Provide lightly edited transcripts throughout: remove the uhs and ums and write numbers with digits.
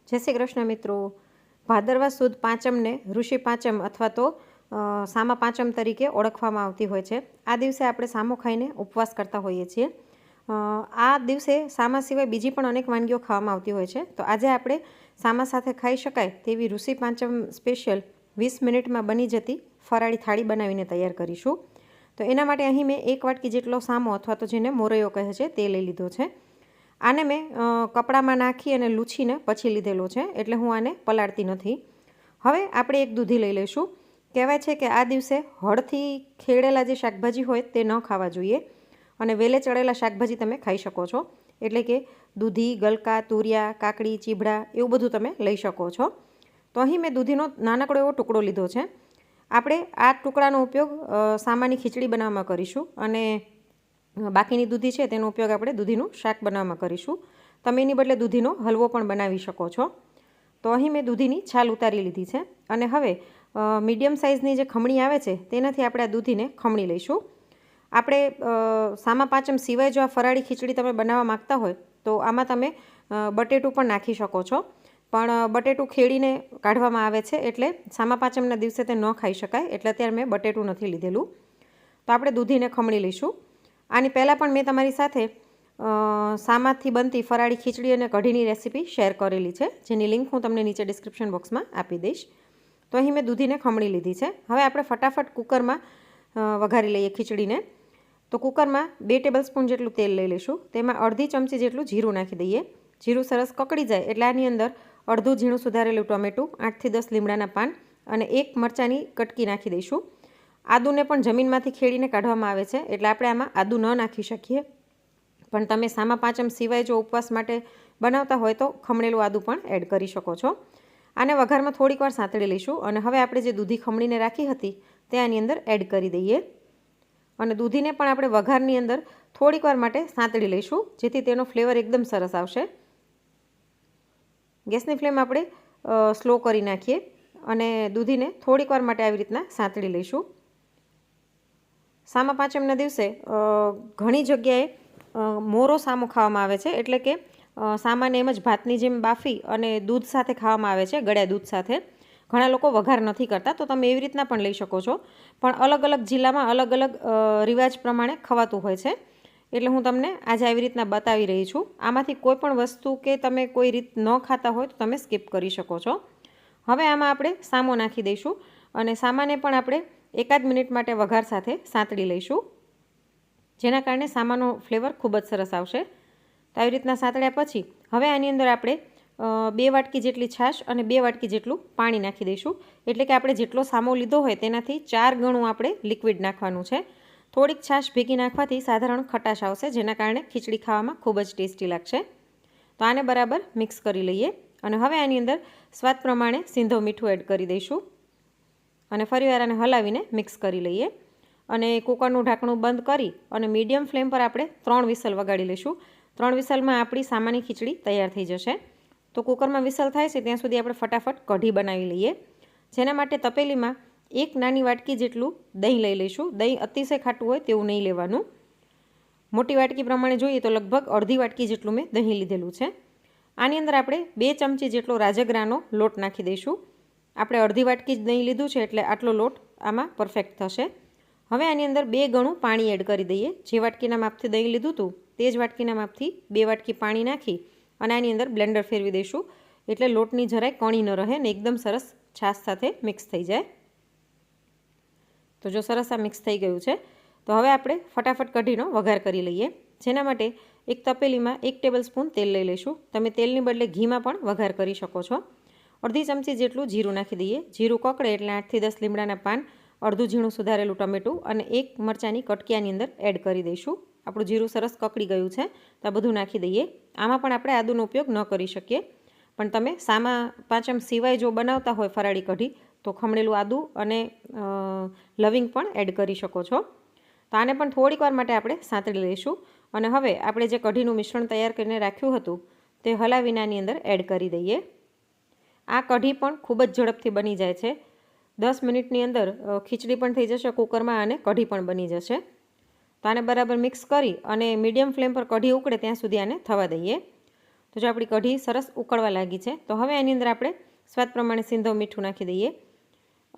જય શ્રી કૃષ્ણ મિત્રો। ભાદરવા સુદ પાંચમને ઋષિ પાંચમ અથવા તો સામા પાંચમ તરીકે ઓળખવામાં આવતી હોય છે। આ દિવસે આપણે સામો ખાઈને ઉપવાસ કરતા હોઈએ છીએ। આ દિવસે સામા સિવાય બીજી પણ અનેક વાનગીઓ ખાવામાં આવતી હોય છે। તો આજે આપણે સામા સાથે ખાઈ શકાય તેવી ઋષિ પાંચમ સ્પેશિયલ 20 મિનિટમાં બની જતી ફરાળી થાળી બનાવીને તૈયાર કરીશું। તો એના માટે અહીં મેં 1 વાટકી જેટલો સામો અથવા તો જેને મોરૈયો કહે છે તે લઈ લીધો છે। આને મેં કપડામાં નાખી અને લૂછીને પછી લીધેલો છે, એટલે હું આને પલાળતી નથી। હવે આપણે એક દૂધી લઈ લઈશું। કહેવાય છે કે આ દિવસે હળથી ખેડેલા જે શાકભાજી હોય તે ન ખાવા જોઈએ અને વેલે ચડેલા શાકભાજી તમે ખાઈ શકો છો, એટલે કે દૂધી, ગલકા, તુરિયા, કાકડી, ચીભડા એવું બધું તમે લઈ શકો છો। તો અહીં મેં દૂધીનો નાનકડો એવો ટુકડો લીધો છે। આપણે આ ટુકડાનો ઉપયોગ સામાની ખીચડી બનાવવામાં કરીશું અને બાકીની દૂધી છે તેનો ઉપયોગ આપણે દૂધીનું શાક બનાવવામાં કરીશું। તમે એની બદલે દૂધીનો હલવો પણ બનાવી શકો છો। તો અહીં મેં દૂધીની છાલ ઉતારી લીધી છે અને હવે મીડિયમ સાઇઝની જે ખમણી આવે છે તેનાથી આપણે આ દૂધીને ખમણી લઈશું। આપણે સામા પાંચમ સિવાય જો આ ફરાળી ખીચડી તમે બનાવવા માગતા હોય તો આમાં તમે બટેટું પણ નાખી શકો છો, પણ બટેટું ખેડીને કાઢવામાં આવે છે એટલે સામા પાંચમના દિવસે તે ન ખાઈ શકાય, એટલે અત્યારે મેં બટેટું નથી લીધેલું। તો આપણે દૂધીને ખમણી લઈશું। આની પહેલાં પણ મેં તમારી સાથે સામાથી બનતી ફરાળી ખીચડી અને કઢીની રેસીપી શેર કરેલી છે, જેની લિંક હું તમને નીચે ડિસ્ક્રિપ્શન બોક્સમાં આપી દઈશ। તો અહીં મેં દૂધીને ખમણી લીધી છે। હવે આપણે ફટાફટ કુકરમાં વઘારી લઈએ ખીચડીને। તો કુકરમાં 2 ટેબલસ્પૂન જેટલું તેલ લઈ લઈશું। તેમાં અડધી ચમચી જેટલું જીરું નાખી દઈએ। જીરું સરસ કકડી જાય એટલે આની અંદર અડધું ઝીણું સુધારેલું ટમેટું, 8 થી 10 લીમડાના પાન અને 1 મરચાંની કટકી નાખી દઈશું। આદુને પણ જમીનમાંથી ખેડીને કાઢવામાં આવે છે, એટલે આપણે આમાં આદુ ન નાખી શકીએ, પણ તમે સામા પાંચમ સિવાય જો ઉપવાસ માટે બનાવતા હોય તો ખમણેલું આદુ પણ એડ કરી શકો છો। આને વઘારમાં થોડીક વાર સાંતળી લઈશું અને હવે આપણે જે દૂધી ખમણીને રાખી હતી તે આની અંદર એડ કરી દઈએ અને દૂધીને પણ આપણે વઘારની અંદર થોડીક વાર માટે સાંતળી લઈશું, જેથી તેનો ફ્લેવર એકદમ સરસ આવશે। ગેસની ફ્લેમ આપણે સ્લો કરી નાખીએ અને દૂધીને થોડીક વાર માટે આવી રીતના સાંતળી લઈશું। સામા પાંચમના દિવસે ઘણી જગ્યાએ મોરો સામો ખાવામાં આવે છે, એટલે કે સામાને એમ જ ભાતની જેમ બાફી અને દૂધ સાથે ખાવામાં આવે છે, ગળ્યા દૂધ સાથે। ઘણા લોકો વઘાર નથી કરતા, તો તમે એવી રીતના પણ લઈ શકો છો, પણ અલગ અલગ જિલ્લામાં અલગ અલગ રિવાજ પ્રમાણે ખવાતું હોય છે, એટલે હું તમને આજે આવી રીતના બતાવી રહી છું। આમાંથી કોઈ પણ વસ્તુ કે તમે કોઈ રીત ન ખાતા હોય તો તમે સ્કીપ કરી શકો છો। હવે આમાં આપણે સામો નાખી દઈશું અને સામાને પણ આપણે 1 મિનિટ માટે વઘાર સાથે સાંતળી લઈશું, જેના કારણે સામાનો ફ્લેવર ખૂબ જ સરસ આવશે। તો આવી રીતના સાંતળ્યા પછી હવે આની અંદર આપણે 2 વાટકી જેટલી છાશ અને 2 વાટકી જેટલું પાણી નાખી દઈશું, એટલે કે આપણે જેટલો સામો લીધો હોય તેનાથી 4 ગણું આપણે લિક્વિડ નાખવાનું છે। થોડીક છાશ ભેગી નાખવાથી સાધારણ ખટાશ આવશે, જેના કારણે ખીચડી ખાવામાં ખૂબ જ ટેસ્ટી લાગશે। તો આને બરાબર મિક્સ કરી લઈએ અને હવે આની અંદર સ્વાદ પ્રમાણે સિંધવ મીઠું એડ કરી દઈશું અને ફરીવાર આને હલાવીને મિક્સ કરી લઈએ અને કુકરનું ઢાંકણું બંધ કરી અને મીડિયમ ફ્લેમ પર આપણે 3 વિસલ વગાડી લઈશું। 3 વિસલમાં આપણી સામાની ખીચડી તૈયાર થઈ જશે। તો કુકરમાં વિસલ થાય છે ત્યાં સુધી આપણે ફટાફટ કઢી બનાવી લઈએ, જેના માટે તપેલીમાં 1 નાની વાટકી જેટલું દહીં લઈ લઈશું। દહીં અતિશય ખાટું હોય તેવું નહીં લેવાનું। મોટી વાટકી પ્રમાણે જોઈએ તો લગભગ અડધી વાટકી જેટલું મેં દહીં લીધેલું છે। આની અંદર આપણે 2 ચમચી જેટલો રાજગરાનો લોટ નાખી દઈશું। આપણે અડધી વાટકી જ દહીં લીધું છે એટલે આટલો લોટ આમાં પરફેક્ટ થશે। હવે આની અંદર 2 ગણું પાણી એડ કરી દઈએ। જે વાટકીના માપથી દહીં લીધું હતું તે જ વાટકીના માપથી 2 વાટકી પાણી નાખી અને આની અંદર બ્લેન્ડર ફેરવી દઈશું, એટલે લોટની જરાય કણી ન રહે ને એકદમ સરસ છાશ સાથે મિક્સ થઈ જાય। તો જો સરસ આ મિક્સ થઈ ગયું છે, તો હવે આપણે ફટાફટ કઢીનો વઘાર કરી લઈએ, જેના માટે એક તપેલીમાં 1 ટેબલસ્પૂન તેલ લઈ લઈશું। તમે તેલની બદલે ઘીમાં પણ વઘાર કરી શકો છો। અડધી ચમચી જેટલું જીરું નાખી દઈએ। જીરું કકડે એટલે 8 થી 10 લીમડાના પાન, અડધું ઝીણું સુધારેલું ટમેટું અને 1 મરચાંની કટકી આની અંદર એડ કરી દઈશું। આપણું જીરું સરસ કકડી ગયું છે, તો આ બધું નાખી દઈએ। આમાં પણ આપણે આદુનો ઉપયોગ ન કરી શકીએ, પણ તમે સામા પાંચમ સિવાય જો બનાવતા હોય ફરાળી કઢી તો ખમણેલું આદુ અને લવિંગ પણ એડ કરી શકો છો। તો આને પણ થોડીક વાર માટે આપણે સાંતળી લઈશું અને હવે આપણે જે કઢીનું મિશ્રણ તૈયાર કરીને રાખ્યું હતું તે હલાવીને આની અંદર એડ કરી દઈએ। આ કઢી પણ ખૂબ જ ઝડપથી બની જાય છે। 10 મિનિટની અંદર ખીચડી પણ થઈ જશે કુકરમાં અને કઢી પણ બની જશે। તો આને બરાબર મિક્સ કરી અને મીડિયમ ફ્લેમ પર કઢી ઉકળે ત્યાં સુધી આને થવા દઈએ। તો જો આપણી કઢી સરસ ઉકળવા લાગી છે તો હવે આની અંદર આપણે સ્વાદ પ્રમાણે સિંધવ મીઠું નાખી દઈએ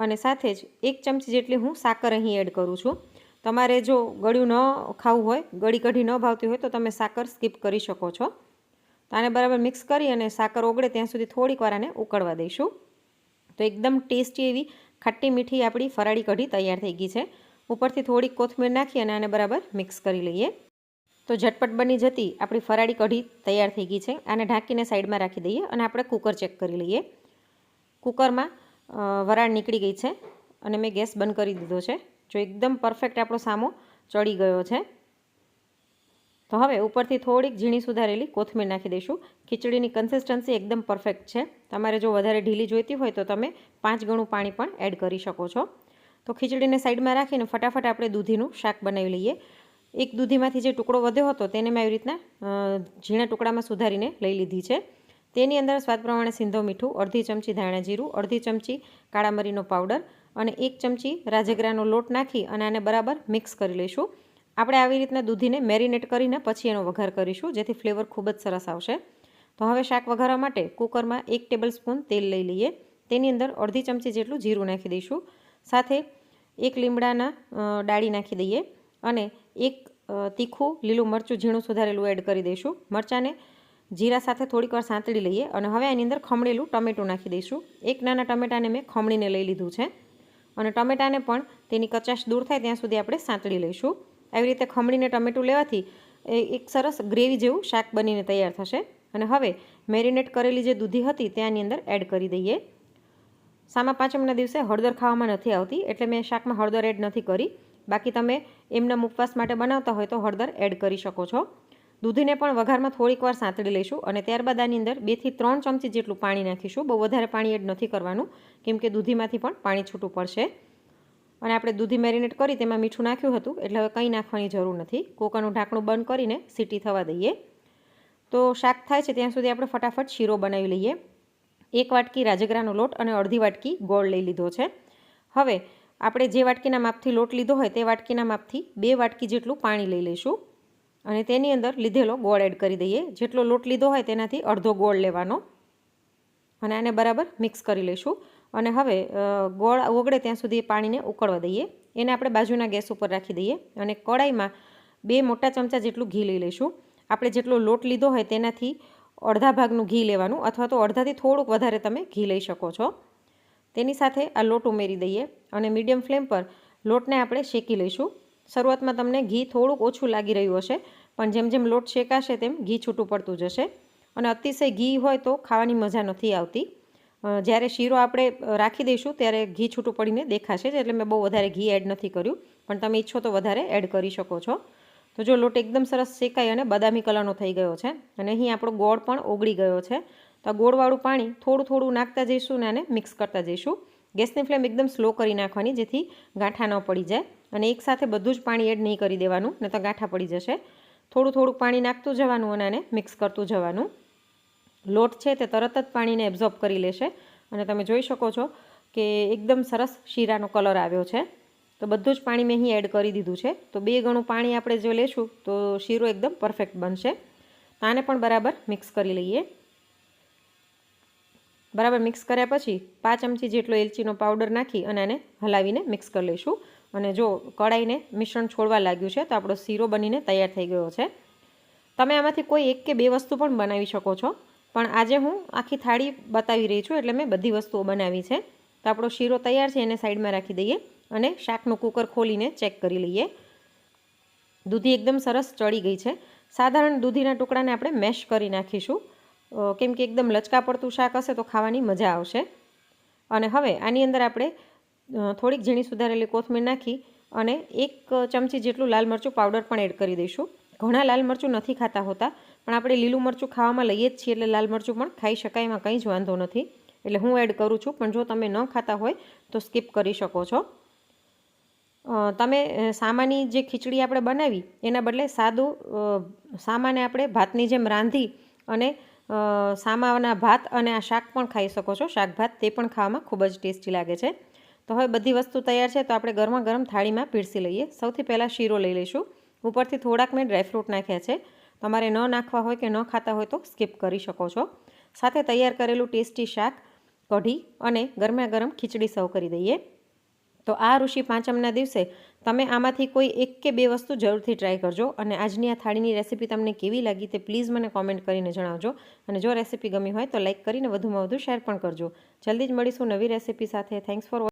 અને સાથે જ 1 ચમચી જેટલી હું સાકર અહીં એડ કરું છું. તમારે જો ગળ્યું ન ખાવું હોય, ગળી કઢી ન ભાવતી હોય તો તમે સાકર સ્કીપ કરી શકો છો. તો આને બરાબર મિક્સ કરી અને સાકર ઓગળે ત્યાં સુધી થોડીક વાર આને ઉકળવા દઈશું. તો એકદમ ટેસ્ટી એવી ખાટી મીઠી આપણી ફરાળી કઢી તૈયાર થઈ ગઈ છે. ઉપરથી થોડીક કોથમીર નાખી અને આને બરાબર મિક્સ કરી લઈએ. તો ઝટપટ બની જતી આપણી ફરાળી કઢી તૈયાર થઈ ગઈ છે. આને ઢાંકીને સાઈડમાં રાખી દઈએ અને આપણે કુકર ચેક કરી લઈએ. કુકરમાં વરાળ નીકળી ગઈ છે અને મેં ગેસ બંધ કરી દીધો છે. જો એકદમ પરફેક્ટ આપણો સામો ચડી ગયો છે. તો હવે ઉપરથી થોડીક ઝીણી સુધારેલી કોથમીર નાખી દઈશું. ખીચડીની કન્સિસ્ટન્સી એકદમ પરફેક્ટ છે. તમારે જો વધારે ઢીલી જોઈતી હોય તો તમે 5 ગણું પાણી પણ એડ કરી શકો છો. તો ખીચડીને સાઈડમાં રાખીને ફટાફટ આપણે દૂધીનું શાક બનાવી લઈએ. એક દૂધીમાંથી જે ટુકડો વધ્યો હતો તેને મેં આવી રીતના ઝીણા ટુકડામાં સુધારીને લઈ લીધી છે. તેની અંદર સ્વાદ પ્રમાણે સિંધવ મીઠું, અડધી ચમચી ધાણા જીરું, અડધી ચમચી કાળા મરીનો પાવડર અને 1 ચમચી રાજગરાનો લોટ નાખી અને આને બરાબર મિક્સ કરી લઈશું. આપણે આવી રીતના દૂધીને મેરિનેટ કરીને પછી એનો વઘાર કરીશું, જેથી ફ્લેવર ખૂબ જ સરસ આવશે. તો હવે શાક વઘારવા માટે કુકરમાં 1 ટેબલ સ્પૂન તેલ લઈ લઈએ. તેની અંદર અડધી ચમચી જેટલું જીરું નાખી દઈશું. સાથે 1 લીમડાના ડાળી નાખી દઈએ અને 1 તીખું લીલું મરચું ઝીણું સુધારેલું એડ કરી દઈશું. મરચાંને જીરા સાથે થોડીક વાર સાંતળી લઈએ અને હવે આની અંદર ખમણેલું ટમેટું નાખી દઈશું. 1 નાના ટમેટાને મેં ખમણીને લઈ લીધું છે અને ટમેટાને પણ તેની કચાશ દૂર થાય ત્યાં સુધી આપણે સાંતળી લઈશું. આવી રીતે ખમણીને ટમેટું લેવાથી એક સરસ ગ્રેવી જેવું શાક બનીને તૈયાર થશે. અને હવે મેરિનેટ કરેલી જે દૂધી હતી ત્યાંની અંદર એડ કરી દઈએ. સામા પાંચમના દિવસે હળદર ખાવામાં નથી આવતી એટલે મેં શાકમાં હળદર એડ નથી કરી. બાકી તમે એમના ઉપવાસ માટે બનાવતા હોય તો હળદર એડ કરી શકો છો. દૂધીને પણ વઘારમાં થોડીક વાર સાંતળી લઈશું અને ત્યારબાદ આની અંદર 2 થી 3 ચમચી જેટલું પાણી નાખીશું. બહુ વધારે પાણી એડ નથી કરવાનું કેમ કે દૂધીમાંથી પણ પાણી છૂટું પડશે. અને આપણે દૂધી મેરિનેટ કરી તેમાં મીઠું નાખ્યું હતું એટલે હવે કંઈ નાખવાની જરૂર નથી. કુકરનું ઢાંકણું બંધ કરીને સીટી થવા દઈએ. તો શાક થાય છે ત્યાં સુધી આપણે ફટાફટ શીરો બનાવી લઈએ. 1 વાટકી રાજગરાનો લોટ અને અડધી વાટકી ગોળ લઈ લીધો છે. હવે આપણે જે વાટકીના માપથી લોટ લીધો હોય તે વાટકીના માપથી 2 વાટકી જેટલું પાણી લઈ લઈશું અને તેની અંદર લીધેલો ગોળ એડ કરી દઈએ. જેટલો લોટ લીધો હોય તેનાથી અડધો ગોળ લેવાનો અને આને બરાબર મિક્સ કરી લઈશું. અને હવે ગોળ ઓગળે ત્યાં સુધી પાણીને ઉકળવા દઈએ. એને આપણે બાજુના ગેસ ઉપર રાખી દઈએ અને કડાઈમાં 2 મોટા ચમચા જેટલું ઘી લઈ લઈશું. આપણે જેટલો લોટ લીધો હોય તેનાથી અડધા ભાગનું ઘી લેવાનું અથવા તો અડધાથી થોડુંક વધારે તમે ઘી લઈ શકો છો. તેની સાથે આ લોટ ઉમેરી દઈએ અને મીડિયમ ફ્લેમ પર લોટને આપણે શેકી લઈશું. શરૂઆતમાં તમને ઘી થોડુંક ઓછું લાગી રહ્યું હશે પણ જેમ જેમ લોટ શેકાશે તેમ ઘી છૂટું પડતું જશે અને અતિશય ઘી હોય તો ખાવાની મજા નથી આવતી. જ્યારે શીરો આપણે રાખી દઈશું ત્યારે ઘી છૂટું પડીને દેખાશે જ એટલે મેં બહુ વધારે ઘી એડ નથી કર્યું પણ તમે ઈચ્છો તો વધારે એડ કરી શકો છો. તો જો લોટ એકદમ સરસ શેકાઈ અને બદામી કલરનો થઈ ગયો છે અને અહીં આપણો ગોળ પણ ઓગળી ગયો છે. તો ગોળવાળું પાણી થોડું થોડું નાખતા જઈશું ને આને મિક્સ કરતા જઈશું. ગેસની ફ્લેમ એકદમ સ્લો કરી નાખવાની જેથી ગાંઠા ન પડી જાય અને એકસાથે બધું જ પાણી એડ નહીં કરી દેવાનું ને તો ગાંઠા પડી જશે. થોડું થોડું પાણી નાખતું જવાનું અને આને મિક્સ કરતું જવાનું. લોટ છે તે તરત જ પાણીને એબ્ઝોર્બ કરી લેશે અને તમે જોઈ શકો છો કે એકદમ સરસ શીરાનો કલર આવ્યો છે. તો બધું જ પાણી મેં અહીં એડ કરી દીધું છે. તો 2 ગણું પાણી આપણે જો લેશું તો શીરો એકદમ પરફેક્ટ બનશે. તો આને પણ બરાબર મિક્સ કરી લઈએ. બરાબર મિક્સ કર્યા પછી 5 ચમચી જેટલો એલચીનો પાવડર નાખી અને આને હલાવીને મિક્સ કરી લઈશું. અને જો કડાઈને મિશ્રણ છોડવા લાગ્યું છે તો આપણો શીરો બનીને તૈયાર થઈ ગયો છે. તમે આમાંથી કોઈ 1 કે 2 વસ્તુ પણ બનાવી શકો છો પણ આજે હું આખી થાળી બતાવી રહી છું એટલે મેં બધી વસ્તુઓ બનાવી છે. તો આપણો શીરો તૈયાર છે એને સાઈડમાં રાખી દઈએ અને શાકનું કુકર ખોલીને ચેક કરી લઈએ. દૂધી એકદમ સરસ ચડી ગઈ છે. સાધારણ દૂધીના ટુકડાને આપણે મેશ કરી નાખીશું કેમ કે એકદમ લચકા પડતું શાક હશે તો ખાવાની મજા આવશે. અને હવે આની અંદર આપણે થોડીક ઝીણી સુધારેલી કોથમીર નાખી અને 1 ચમચી જેટલું લાલ મરચું પાવડર પણ એડ કરી દઈશું. ઘણા લાલ મરચું નથી ખાતા હોતા પણ આપણે લીલું મરચું ખાવામાં લઈએ જ છીએ એટલે લાલ મરચું પણ ખાઈ શકાય, એમાં કંઈ જ વાંધો નથી એટલે હું એડ કરું છું. પણ જો તમે ન ખાતા હોય તો સ્કીપ કરી શકો છો. તમે સામાની જે ખીચડી આપણે બનાવી એના બદલે સાદું સામાને આપણે ભાતની જેમ રાંધી અને સામાના ભાત અને આ શાક પણ ખાઈ શકો છો. શાક ભાત તે પણ ખાવામાં ખૂબ જ ટેસ્ટી લાગે છે. તો હવે બધી વસ્તુ તૈયાર છે તો આપણે ગરમા ગરમ થાળીમાં પીરસી લઈએ. સૌથી પહેલાં શીરો લઈ લઈશું. ઉપરથી થોડાક મેં ડ્રાયફ્રૂટ નાખ્યા છે તમારે ન નાખવા હોય કે ન ખાતા હોય તો સ્કીપ કરી શકો છો. સાથે તૈયાર કરેલું ટેસ્ટી શાક, કઢી અને ગરમા ગરમ ખીચડી સર્વ કરી દઈએ. તો આ ઋષિ પાંચમના દિવસે તમે આમાંથી કોઈ એક કે બે વસ્તુ જરૂરથી ટ્રાય કરજો. અને આજની આ થાળીની રેસીપી તમને કેવી લાગી તે પ્લીઝ મને કોમેન્ટ કરીને જણાવજો. અને જો રેસીપી ગમી હોય તો લાઇક કરીને વધુમાં વધુ શેર પણ કરજો. જલ્દી જ મળીશું નવી રેસીપી સાથે. Thanks for